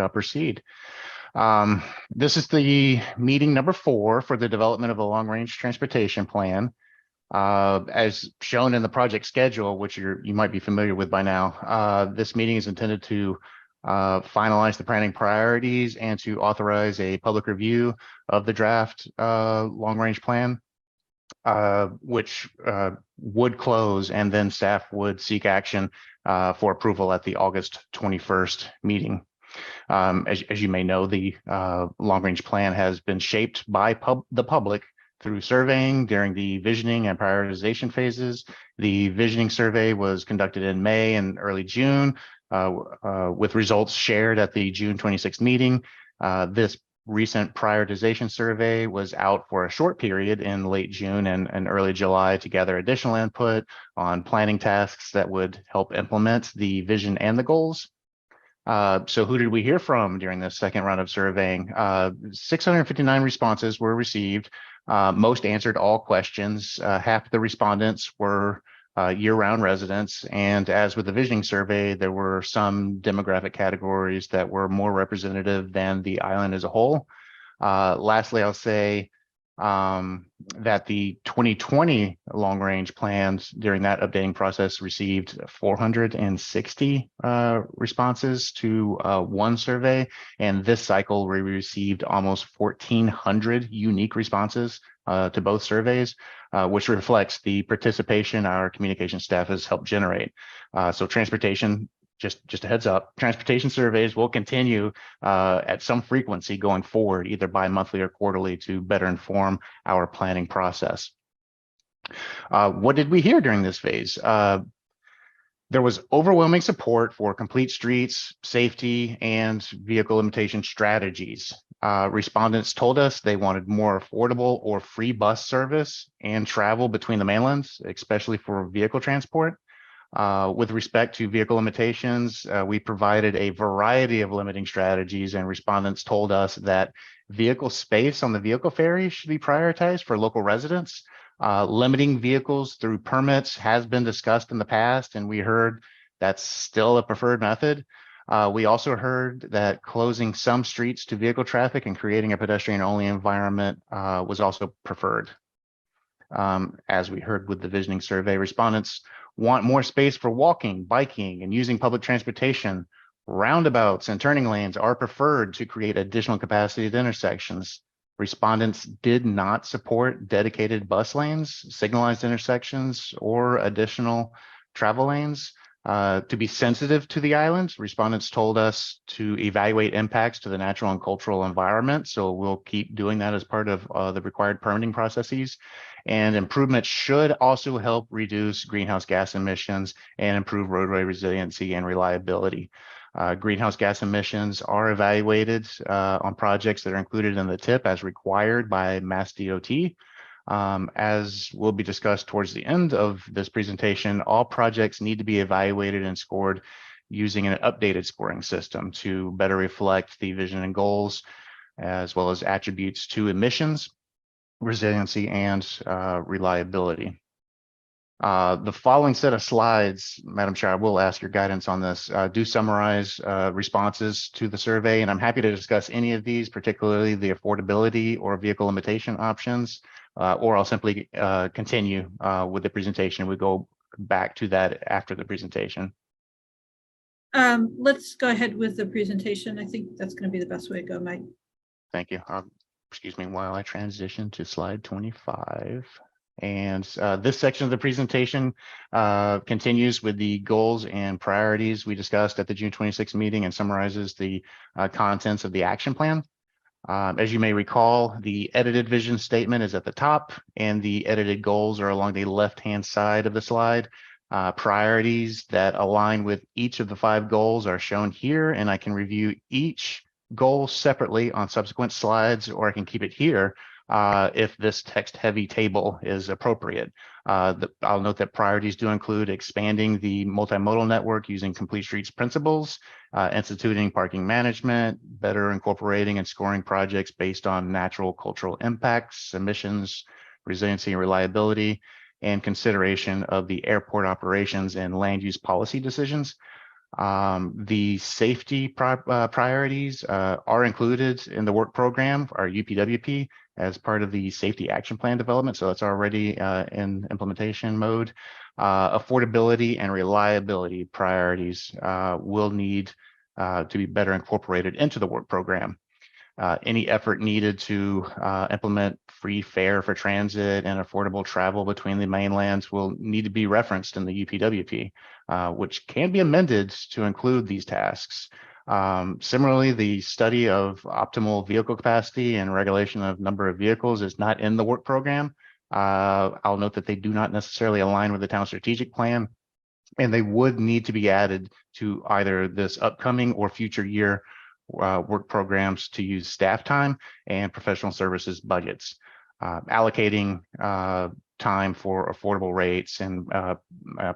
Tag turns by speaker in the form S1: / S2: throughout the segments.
S1: I'll proceed. This is the meeting number 4 for the development of a long-range transportation plan. As shown in the project schedule, which you might be familiar with by now, this meeting is intended to finalize the planning priorities and to authorize a public review of the draft long-range plan, which would close, and then staff would seek action for approval at the August 21st meeting. As you may know, the long-range plan has been shaped by the public through surveying during the visioning and prioritization phases. The visioning survey was conducted in May and early June, with results shared at the June 26th meeting. This recent prioritization survey was out for a short period in late June and early July to gather additional input on planning tasks that would help implement the vision and the goals. So who did we hear from during this second round of surveying? 659 responses were received. Most answered all questions. Half the respondents were year-round residents, and as with the visioning survey, there were some demographic categories that were more representative than the island as a whole. Lastly, I'll say that the 2020 long-range plans during that updating process received 460 responses to one survey, and this cycle we received almost 1,400 unique responses to both surveys, which reflects the participation our communication staff has helped generate. So transportation, just a heads up, transportation surveys will continue at some frequency going forward, either bi-monthly or quarterly, to better inform our planning process. What did we hear during this phase? There was overwhelming support for complete streets, safety, and vehicle limitation strategies. Respondents told us they wanted more affordable or free bus service and travel between the mainlands, especially for vehicle transport. With respect to vehicle limitations, we provided a variety of limiting strategies, and respondents told us that vehicle space on the vehicle ferry should be prioritized for local residents. Limiting vehicles through permits has been discussed in the past, and we heard that's still a preferred method. We also heard that closing some streets to vehicle traffic and creating a pedestrian-only environment was also preferred. As we heard with the visioning survey, respondents want more space for walking, biking, and using public transportation. Roundabouts and turning lanes are preferred to create additional capacity at intersections. Respondents did not support dedicated bus lanes, signalized intersections, or additional travel lanes. To be sensitive to the island, respondents told us to evaluate impacts to the natural and cultural environment. So we'll keep doing that as part of the required permitting processes. And improvements should also help reduce greenhouse gas emissions and improve roadway resiliency and reliability. Greenhouse gas emissions are evaluated on projects that are included in the TIP as required by Mass DOT. As will be discussed towards the end of this presentation, all projects need to be evaluated and scored using an updated scoring system to better reflect the vision and goals, as well as attributes to emissions, resiliency, and reliability. The following set of slides, Madam Chair, I will ask your guidance on this, do summarize responses to the survey, and I'm happy to discuss any of these, particularly the affordability or vehicle limitation options, or I'll simply continue with the presentation. We go back to that after the presentation.
S2: Let's go ahead with the presentation. I think that's going to be the best way to go, Mike.
S1: Thank you. Excuse me while I transition to slide 25. And this section of the presentation continues with the goals and priorities we discussed at the June 26th meeting and summarizes the contents of the action plan. As you may recall, the edited vision statement is at the top, and the edited goals are along the left-hand side of the slide. Priorities that align with each of the 5 goals are shown here, and I can review each goal separately on subsequent slides, or I can keep it here if this text-heavy table is appropriate. I'll note that priorities do include expanding the multimodal network using complete streets principles, instituting parking management, better incorporating and scoring projects based on natural cultural impacts, emissions, resiliency and reliability, and consideration of the airport operations and land use policy decisions. The safety priorities are included in the work program, our UPWP, as part of the safety action plan development. So that's already in implementation mode. Affordability and reliability priorities will need to be better incorporated into the work program. Any effort needed to implement free fare for transit and affordable travel between the mainlands will need to be referenced in the UPWP, which can be amended to include these tasks. Similarly, the study of optimal vehicle capacity and regulation of number of vehicles is not in the work program. I'll note that they do not necessarily align with the town strategic plan, and they would need to be added to either this upcoming or future year work programs to use staff time and professional services budgets. Allocating time for affordable rates and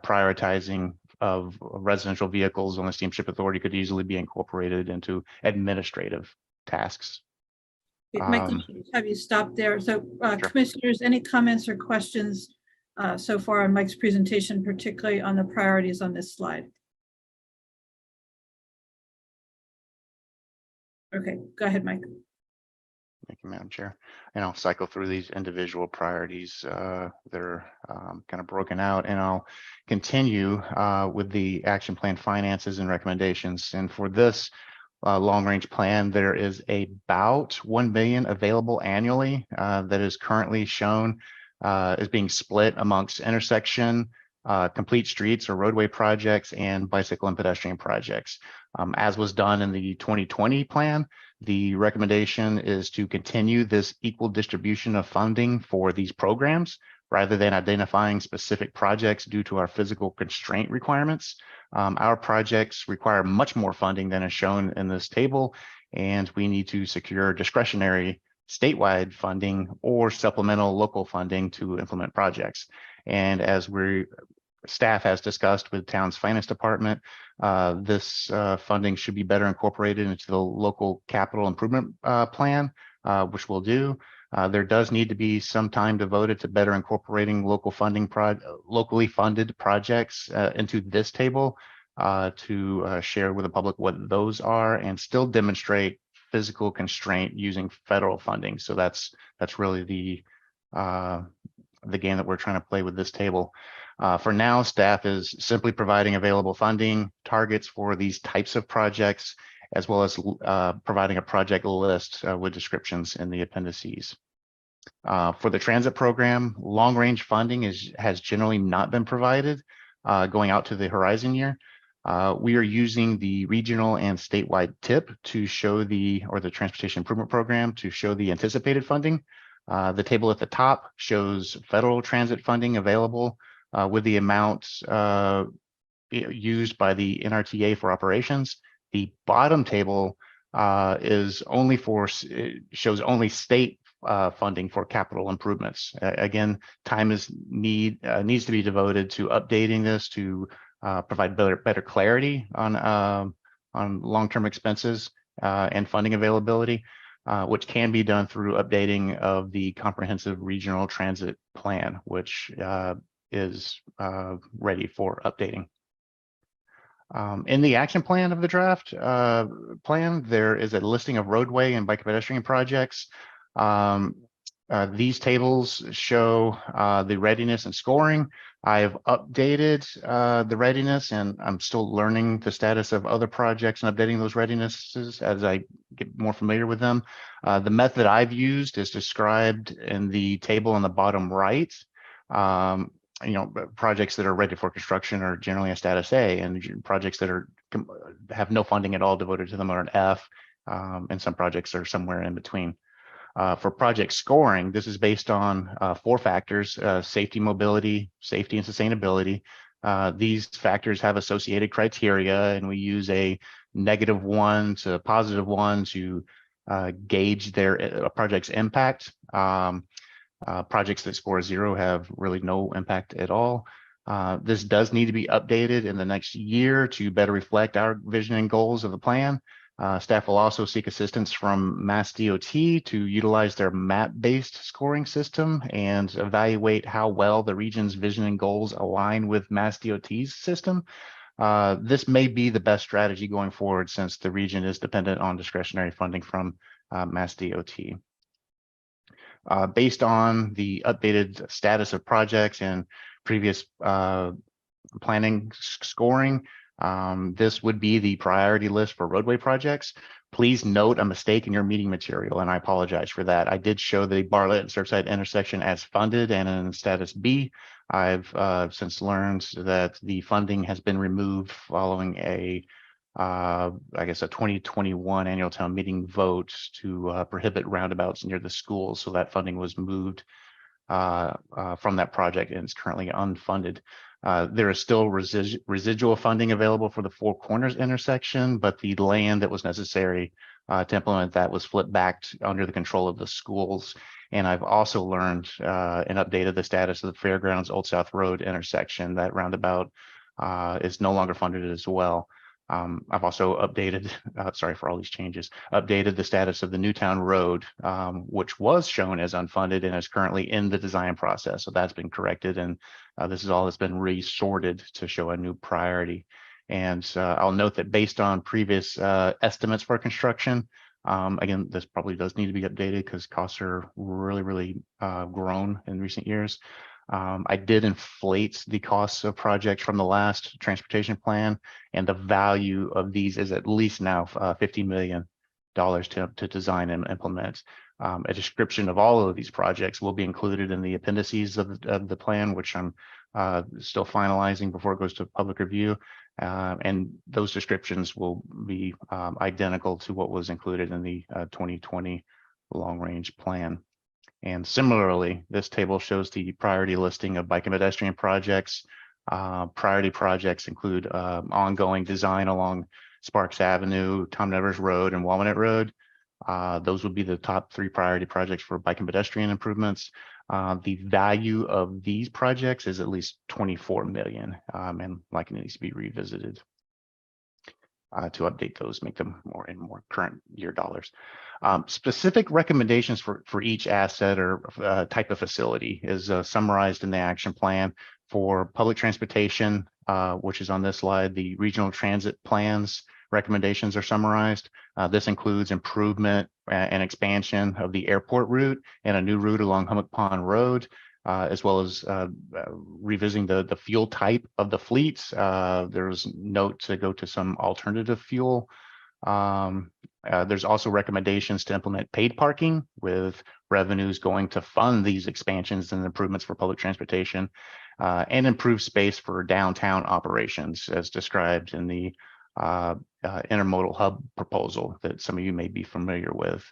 S1: prioritizing of residential vehicles on the steamship authority could easily be incorporated into administrative tasks.
S2: Mike, have you stopped there? So
S1: Sure.
S2: commissioners, any comments or questions so far on Mike's presentation, particularly on the priorities on this slide? Okay, go ahead, Mike.
S1: Thank you, Madam Chair. And I'll cycle through these individual priorities that are kind of broken out, and I'll continue with the action plan finances and recommendations. And for this long range plan, there is about 1 million available annually that is currently shown as being split amongst intersection, complete streets or roadway projects, and bicycle and pedestrian projects. As was done in the 2020 plan, the recommendation is to continue this equal distribution of funding for these programs rather than identifying specific projects due to our physical constraint requirements. Our projects require much more funding than is shown in this table, and we need to secure discretionary statewide funding or supplemental local funding to implement projects. And as staff has discussed with town's finance department, this funding should be better incorporated into the local capital improvement plan, which we'll do. There does need to be some time devoted to better incorporating locally funded projects into this table to share with the public what those are and still demonstrate physical constraint using federal funding. So that's really the game that we're trying to play with this table. For now, staff is simply providing available funding targets for these types of projects, as well as providing a project list with descriptions in the appendices. For the transit program, long-range funding has generally not been provided going out to the horizon year. We are using the regional and statewide TIP to show the Transportation Improvement Program to show the anticipated funding. The table at the top shows federal transit funding available with the amounts used by the NRTA for operations. The bottom table shows only state funding for capital improvements. Again, time needs to be devoted to updating this to provide better clarity on long-term expenses and funding availability, which can be done through updating of the comprehensive regional transit plan, which is ready for updating. In the action plan of the draft plan, there is a listing of roadway and bike pedestrian projects. These tables show the readiness and scoring. I have updated the readiness, and I'm still learning the status of other projects and updating those readinesses as I get more familiar with them. The method I've used is described in the table on the bottom right. Projects that are ready for construction are generally a status A, and projects that have no funding at all devoted to them are an F, and some projects are somewhere in between. For project scoring, this is based on 4 factors: safety, mobility, safety, and sustainability. These factors have associated criteria, and we use a -1 to +1 to gauge their project's impact. Projects that score 0 have really no impact at all. This does need to be updated in the next year to better reflect our vision and goals of the plan. Staff will also seek assistance from Mass DOT to utilize their map-based scoring system and evaluate how well the region's vision and goals align with Mass DOT's system. This may be the best strategy going forward since the region is dependent on discretionary funding from Mass DOT. Based on the updated status of projects and previous planning scoring, this would be the priority list for roadway projects. Please note a mistake in your meeting material, and I apologize for that. I did show the Bartlett and Surfside intersection as funded and in status B. I've since learned that the funding has been removed following I guess a 2021 annual town meeting vote to prohibit roundabouts near the schools. So that funding was moved from that project and it's currently unfunded. There is still residual funding available for the Four Corners intersection, but the land that was necessary to implement that was flipped back under the control of the schools. And I've also learned and updated the status of the Fairgrounds Old South Road intersection. That roundabout is no longer funded as well. I've also updated, sorry for all these changes, updated the status of the Newtown Road, which was shown as unfunded and is currently in the design process. So that's been corrected, and this is all that's been resorted to show a new priority. And I'll note that based on previous estimates for construction, again, this probably does need to be updated because costs are really grown in recent years. I did inflate the costs of projects from the last transportation plan, and the value of these is at least now $50 million to design and implement. A description of all of these projects will be included in the appendices of the plan, which I'm still finalizing before it goes to public review. And those descriptions will be identical to what was included in the 2020 long range plan. And similarly, this table shows the priority listing of bike and pedestrian projects. Priority projects include ongoing design along Sparks Avenue, Tom Nevers Road, and Walnut Road. Those would be the top 3 priority projects for bike and pedestrian improvements. The value of these projects is at least $24 million, and likely needs to be revisited to update those, make them more current year dollars. Specific recommendations for each asset or type of facility is summarized in the action plan. For public transportation, which is on this slide, the regional transit plans recommendations are summarized. This includes improvement and expansion of the airport route and a new route along Hummock Pond Road, as well as revisiting the fuel type of the fleets. There's note to go to some alternative fuel. There's also recommendations to implement paid parking with revenues going to fund these expansions and improvements for public transportation, and improve space for downtown operations as described in the intermodal hub proposal that some of you may be familiar with.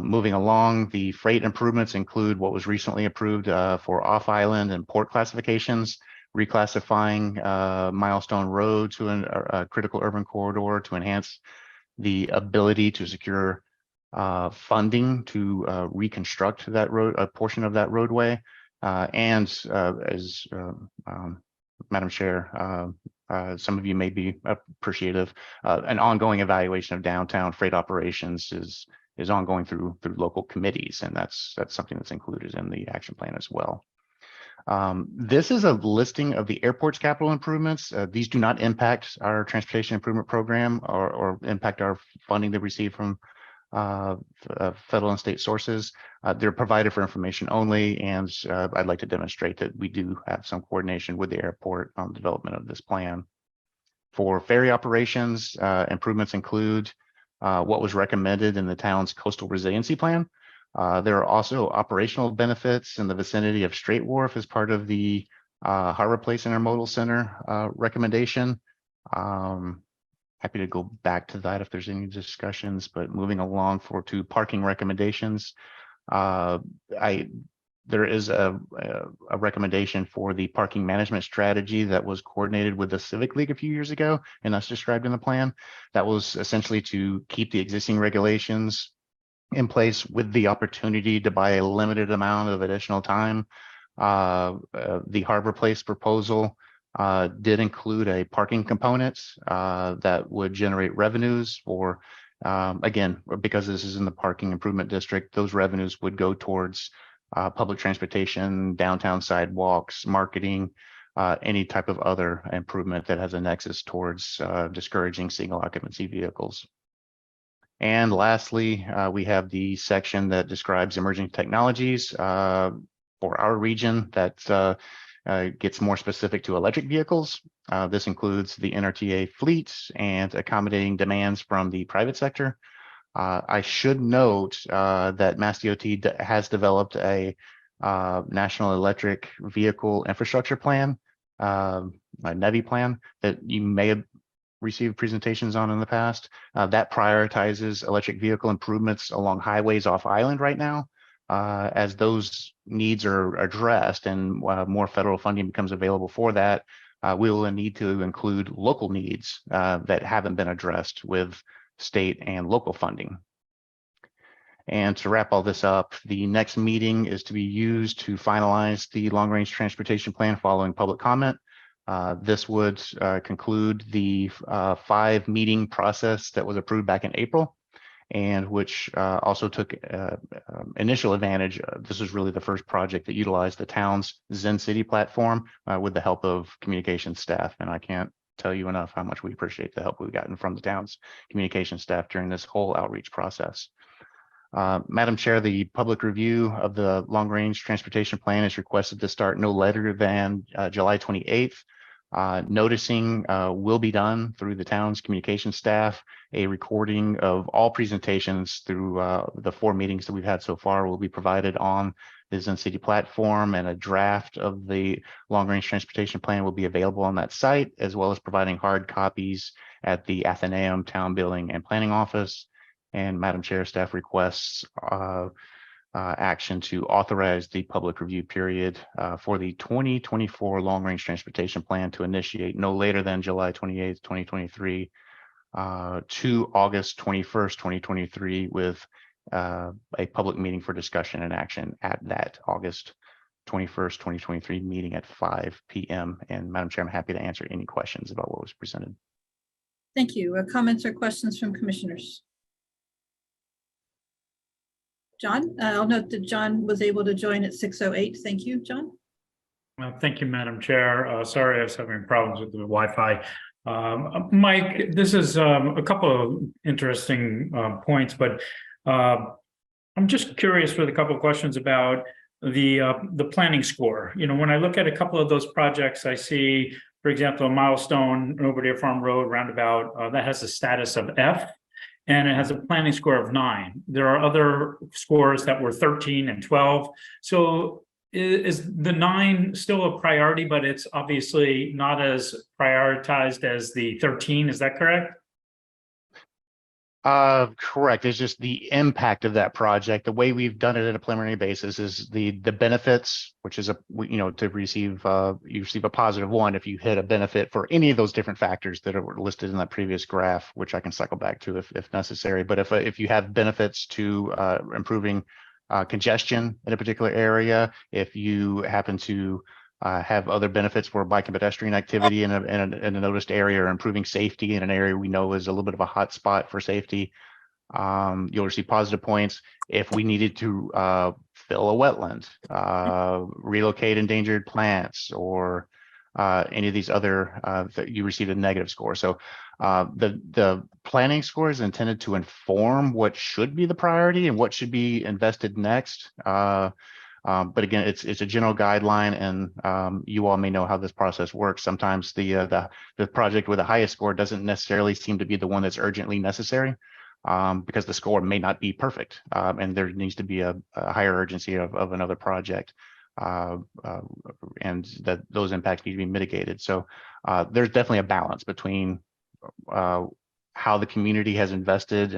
S1: Moving along, the freight improvements include what was recently approved for off-island and port classifications, reclassifying Milestone Road to a critical urban corridor to enhance the ability to secure funding to reconstruct that road, a portion of that roadway, and as Madam Chair, some of you may be appreciative, an ongoing evaluation of downtown freight operations is ongoing through local committees, and that's something that's included in the action plan as well. This is a listing of the airport's capital improvements. These do not impact our transportation improvement program or impact our funding that we receive from federal and state sources. They're provided for information only, and I'd like to demonstrate that we do have some coordination with the airport on the development of this plan. For ferry operations, improvements include what was recommended in the town's coastal resiliency plan. There are also operational benefits in the vicinity of Strait Wharf as part of the Harbor Place Intermodal Center recommendation. Happy to go back to that if there's any discussions, but moving along to parking recommendations. There is a recommendation for the parking management strategy that was coordinated with the Civic League a few years ago, and that's described in the plan. That was essentially to keep the existing regulations in place with the opportunity to buy a limited amount of additional time. The Harbor Place proposal did include a parking component that would generate revenues for, again, because this is in the parking improvement district, those revenues would go towards public transportation, downtown sidewalks, marketing, any type of other improvement that has a nexus towards discouraging single occupancy vehicles. And lastly, we have the section that describes emerging technologies for our region that gets more specific to electric vehicles. This includes the NRTA fleet and accommodating demands from the private sector. I should note that MassDOT has developed a National Electric Vehicle Infrastructure Plan, a NEVI plan, that you may have received presentations on in the past. That prioritizes electric vehicle improvements along highways off island right now. As those needs are addressed and more federal funding becomes available for that, we will need to include local needs that haven't been addressed with state and local funding. And to wrap all this up, the next meeting is to be used to finalize the long-range transportation plan following public comment. This would conclude the 5-meeting process that was approved back in April, and which also took initial advantage. This was really the first project that utilized the town's Zen City platform with the help of communications staff. And I can't tell you enough how much we appreciate the help we've gotten from the town's communication staff during this whole outreach process. Madam Chair, the public review of the long-range transportation plan is requested to start no later than July 28th. Noticing will be done through the town's communication staff. A recording of all presentations through the 4 meetings that we've had so far will be provided on the Zen City platform, and a draft of the long-range transportation plan will be available on that site, as well as providing hard copies at the Athenaeum Town Building and Planning Office. And Madam Chair, staff requests action to authorize the public review period for the 2024 long-range transportation plan to initiate no later than July 28th, 2023 to August 21st, 2023, with a public meeting for discussion and action at that August 21st, 2023 meeting at 5 p.m. And Madam Chair, I'm happy to answer any questions about what was presented.
S2: Thank you. Comments or questions from commissioners? John, I'll note that John was able to join at 6:08. Thank you, John.
S3: Well, thank you, Madam Chair. Sorry, I was having problems with the Wi-Fi. Mike, this is a couple of interesting points, but I'm just curious with a couple of questions about the planning score. You know, when I look at a couple of those projects, I see, for example, a Milestone over Deer Farm Road roundabout that has a status of F, and it has a planning score of 9. There are other scores that were 13 and 12. So is the 9 still a priority, but it's obviously not as prioritized as the 13? Is that correct?
S1: Correct. It's just the impact of that project. The way we've done it at a preliminary basis is the benefits, which is to receive you receive a positive 1 if you hit a benefit for any of those different factors that are listed in that previous graph, which I can cycle back to if necessary. But if you have benefits to improving congestion in a particular area, if you happen to have other benefits for bike and pedestrian activity in a noticed area, or improving safety in an area we know is a little bit of a hot spot for safety, you'll receive positive points. If we needed to fill a wetland, relocate endangered plants, or any of these other, you receive a negative score. So the planning score is intended to inform what should be the priority and what should be invested next. But again, it's a general guideline, and you all may know how this process works. Sometimes the project with the highest score doesn't necessarily seem to be the one that's urgently necessary, because the score may not be perfect, and there needs to be a higher urgency of another project, and that those impacts need to be mitigated. So there's definitely a balance between how the community has invested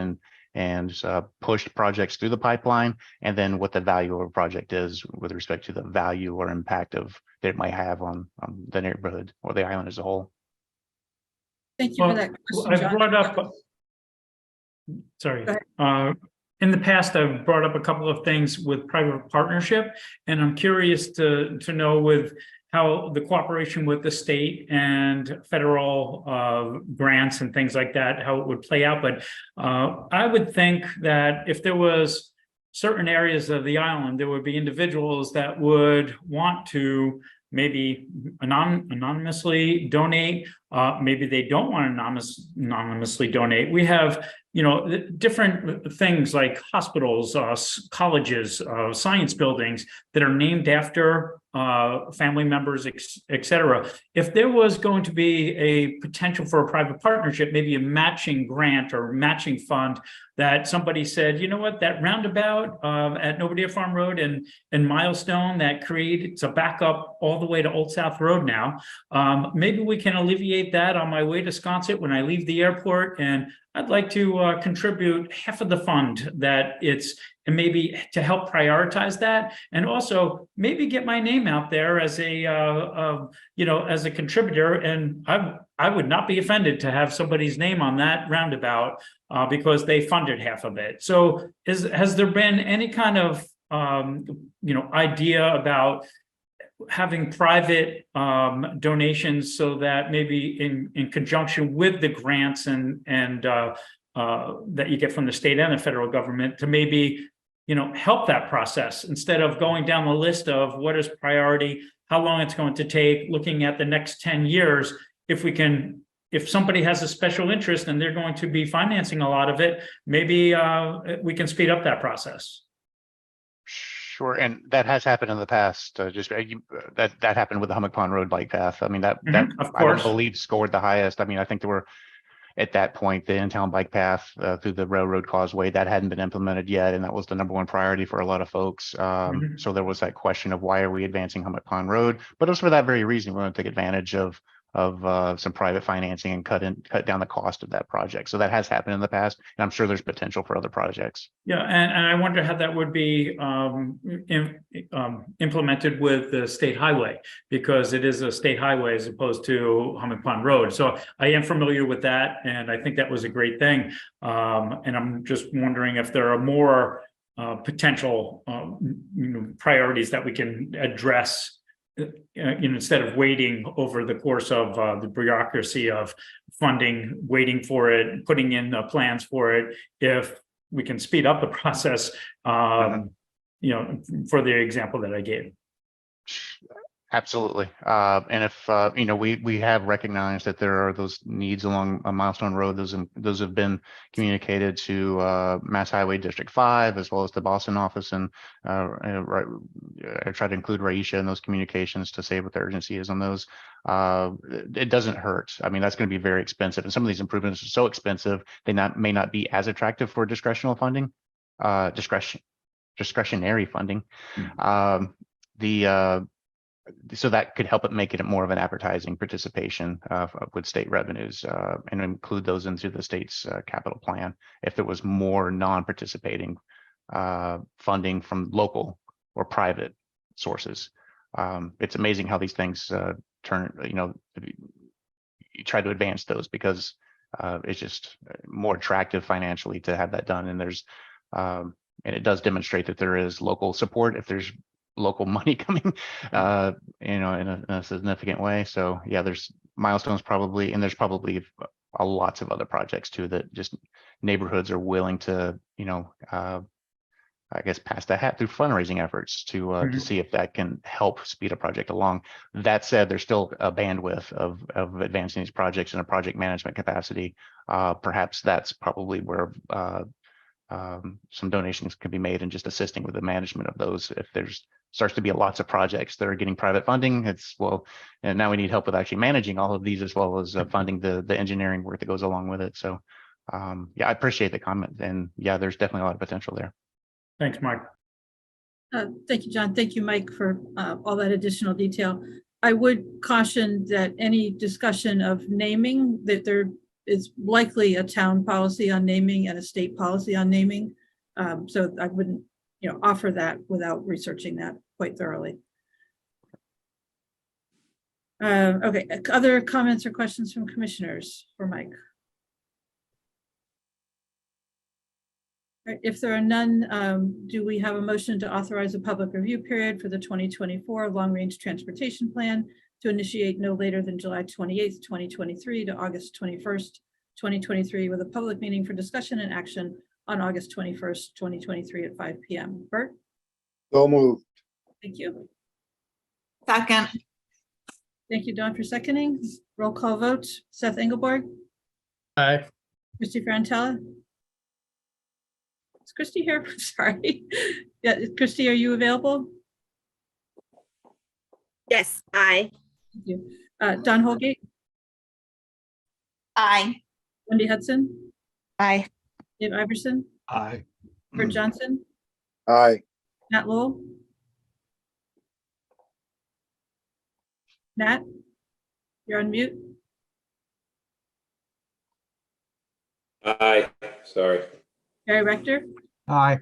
S1: and pushed projects through the pipeline, and then what the value of a project is with respect to the value or impact that it might have on the neighborhood or the island as a whole.
S2: Thank you for that question, John.
S3: I brought up, sorry. In the past, I've brought up a couple of things with private partnership, and I'm curious to know with how the cooperation with the state and federal grants and things like that, how it would play out. But I would think that if there was certain areas of the island, there would be individuals that would want to maybe anonymously donate. Maybe they don't want to anonymously donate. We have, different things like hospitals, colleges, science buildings that are named after family members, et cetera. If there was going to be a potential for a private partnership, maybe a matching grant or matching fund that somebody said, you know what, that roundabout at Novadia Farm Road and Milestone that creates a backup all the way to Old South Road now. Maybe we can alleviate that on my way to Sconset when I leave the airport, and I'd like to contribute half of the fund and maybe to help prioritize that, and also maybe get my name out there as as a contributor. And I would not be offended to have somebody's name on that roundabout because they funded half of it. So has there been any kind of idea about having private donations so that maybe in conjunction with the grants and that you get from the state and the federal government to maybe help that process, instead of going down the list of what is priority, how long it's going to take, looking at the next 10 years, if somebody has a special interest and they're going to be financing a lot of it, maybe we can speed up that process.
S1: Sure, and that has happened in the past. That happened with the Hummock Pond Road bike path. I mean, that
S3: of
S1: I don't
S3: course.
S1: believe scored the highest. I mean, I think there were at that point the in-town bike path through the railroad causeway that hadn't been implemented yet, and that was the #1 priority for a lot of folks. So there was that question of why are we advancing Hummock Pond Road? But it was for that very reason. We want to take advantage of some private financing and cut down the cost of that project. So that has happened in the past, and I'm sure there's potential for other projects.
S3: Yeah, and I wonder how that would be implemented with the state highway, because it is a state highway as opposed to Hummock Pond Road. So I am familiar with that, and I think that was a great thing. And I'm just wondering if there are more potential priorities that we can address instead of waiting over the course of the bureaucracy of funding, waiting for it, putting in the plans for it. If we can speed up the process, for the example that I gave.
S1: Absolutely. And if we have recognized that there are those needs along a Milestone Road, those have been communicated to Mass Highway District 5 as well as the Boston office, and I try to include Raisha in those communications to say what the urgency is on those. It doesn't hurt. I mean, that's going to be very expensive, and some of these improvements are so expensive they may not be as attractive for discretionary funding. So that could help it make it more of an advertising participation with state revenues and include those into the state's capital plan if there was more non-participating funding from local or private sources. It's amazing how these things you try to advance those because it's just more attractive financially to have that done. And and it does demonstrate that there is local support if there's local money coming in a significant way. So yeah, there's Milestones probably, and there's probably lots of other projects too that just neighborhoods are willing to I guess pass the hat through fundraising efforts to see if that can help speed a project along. That said, there's still a bandwidth of advancing these projects in a project management capacity. Perhaps that's probably where some donations can be made and just assisting with the management of those. If there's starts to be lots of projects that are getting private funding, and now we need help with actually managing all of these as well as funding the engineering work that goes along with it. So yeah, I appreciate the comment, and yeah, there's definitely a lot of potential there.
S3: Thanks, Mike.
S2: Thank you, John. Thank you, Mike, for all that additional detail. I would caution that any discussion of naming, that there is likely a town policy on naming and a state policy on naming. So I wouldn't offer that without researching that quite thoroughly. Okay, other comments or questions from commissioners for Mike? All right, if there are none, do we have a motion to authorize a public review period for the 2024 long-range transportation plan to initiate no later than July 28th, 2023 to August 21st, 2023, with a public meeting for discussion and action on August 21st, 2023 at 5 p.m. Bert?
S4: So moved.
S2: Thank you.
S5: Second.
S2: Thank you, Don, for seconding. Roll call vote. Seth Engelborg,
S4: Aye.
S2: Christy Frantella. Is Christy here? Sorry. Yeah, Christy, are you available?
S5: Yes, aye.
S2: Thank you. Don Holgate,
S5: Aye.
S2: Wendy Hudson,
S5: Aye.
S2: Dave Iverson,
S4: Aye.
S2: Kurt Johnson,
S4: Aye.
S2: Matt Lowell. Matt, you're on mute.
S6: Aye, sorry.
S2: Gary Rector,
S4: Aye.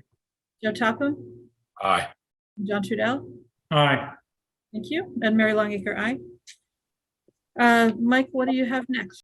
S2: Joe Topham,
S4: Aye.
S2: John Trudell.
S3: Aye.
S2: Thank you. And Mary Longacre, aye. Mike, what do you have next?